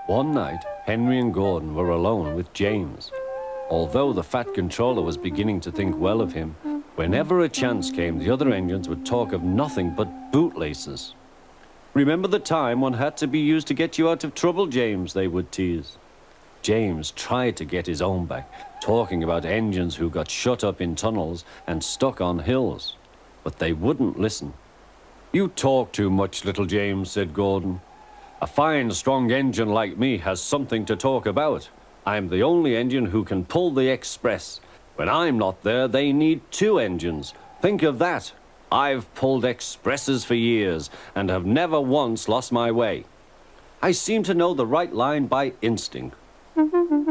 One night, Henry and Gordon were alone with James. Although the Fat Controller was beginning to think well of him, whenever a chance came, the other engines would talk of nothing but bootlaces. "Remember the time one had to be used to get you out of trouble, James," they would tease. James tried to get his own back, talking about engines who got shut up in tunnels and stuck on hills. But they wouldn't listen. "You talk too much, little James," said Gordon. "A fine, strong engine like me has something to talk about. I'm the only engine who can pull the express. When I'm not there, they need two engines. Think of that. I've pulled expresses for years and have never once lost my way. I seem to know the right line by instinct."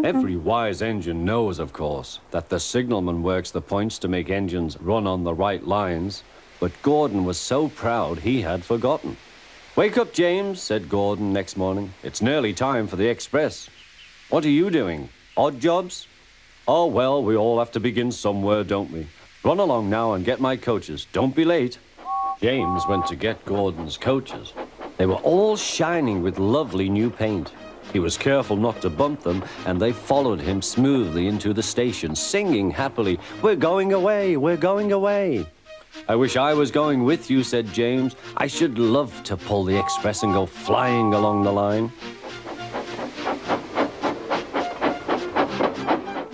Every wise engine knows, of course, that the signalman works the points to make engines run on the right lines, but Gordon was so proud he had forgotten. "Wake up, James," said Gordon next morning. "It's nearly time for the express." "What are you doing? Odd jobs?" "Oh, well, we all have to begin somewhere, don't we? Run along now and get my coaches. Don't be late." James went to get Gordon's coaches. They were all shining with lovely new paint. He was careful not to bump them, and they followed him smoothly into the station, singing happily, "We're going away, we're going away." "I wish I was going with you," said James. "I should love to pull the express and go flying along the line."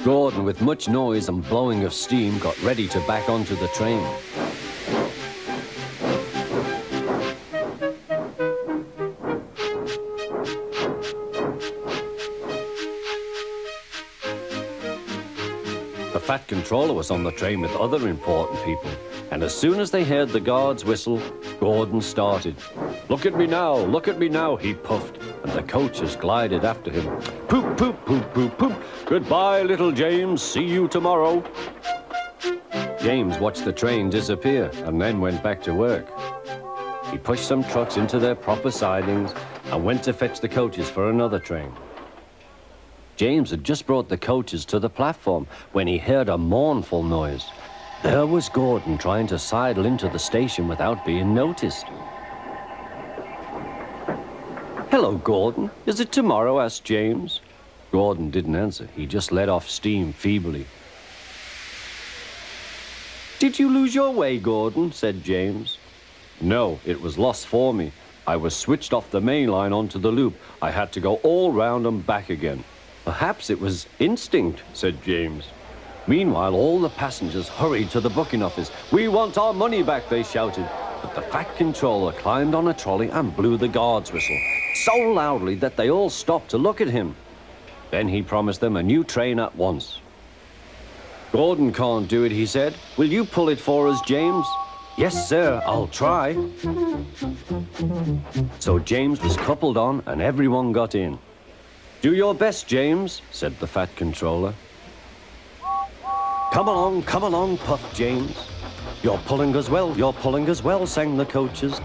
Gordon, with much noise and blowing of steam, got ready to back onto the train. The Fat Controller was on the train with other important people, and as soon as they heard the guard's whistle, Gordon started. Look at me now," he puffed, and the coaches glided after him. "Poop, poop, poop, poop, poop. Goodbye, little James. See you tomorrow." James watched the train disappear and then went back to work. He pushed some trucks into their proper sidings and went to fetch the coaches for another train. James had just brought the coaches to the platform when he heard a mournful noise. There was Gordon trying to sidle into the station without being noticed. "Hello, Gordon. Is it tomorrow?" asked James. Gordon didn't answer. He just let off steam feebly. "Did you lose your way, Gordon?" said James. "No, it was lost for me. I was switched off the main line onto the loop. I had to go all round and back again." "Perhaps it was instinct," said James. Meanwhile, all the passengers hurried to the booking office. "We want our money back," they shouted. But the Fat Controller climbed on a trolley and blew the guard's whistle, so loudly that they all stopped to look at him. Then he promised them a new train at once. "Gordon can't do it," he said. "Will you pull it for us, James?" "Yes, sir, I'll try." So James was coupled on and everyone got in. "Do your best, James," said the Fat Controller. Come along, puffed James. You're pulling as well, sang the coaches.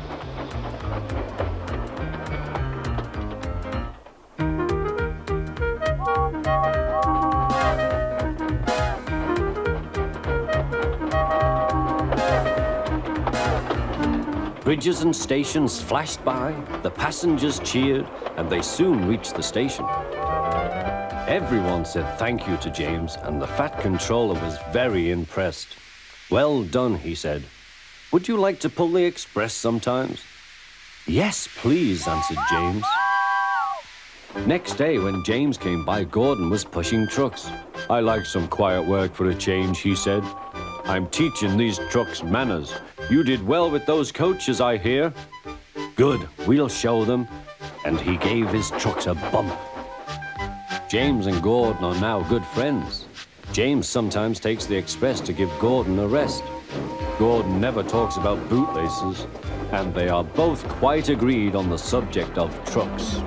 Bridges and stations flashed by, the passengers cheered, and they soon reached the station. Everyone said thank you to James, and the Fat Controller was very impressed. "Well done," he said. "Would you like to pull the express sometimes?" "Yes, please," answered James. Next day, when James came by, Gordon was pushing trucks. "I like some quiet work for a change," he said. "I'm teaching these trucks manners. You did well with those coaches, I hear." "Good, we'll show them." And he gave his trucks a bump. James and Gordon are now good friends. James sometimes takes the express to give Gordon a rest. Gordon never talks about bootlaces, and they are both quite agreed on the subject of trucks.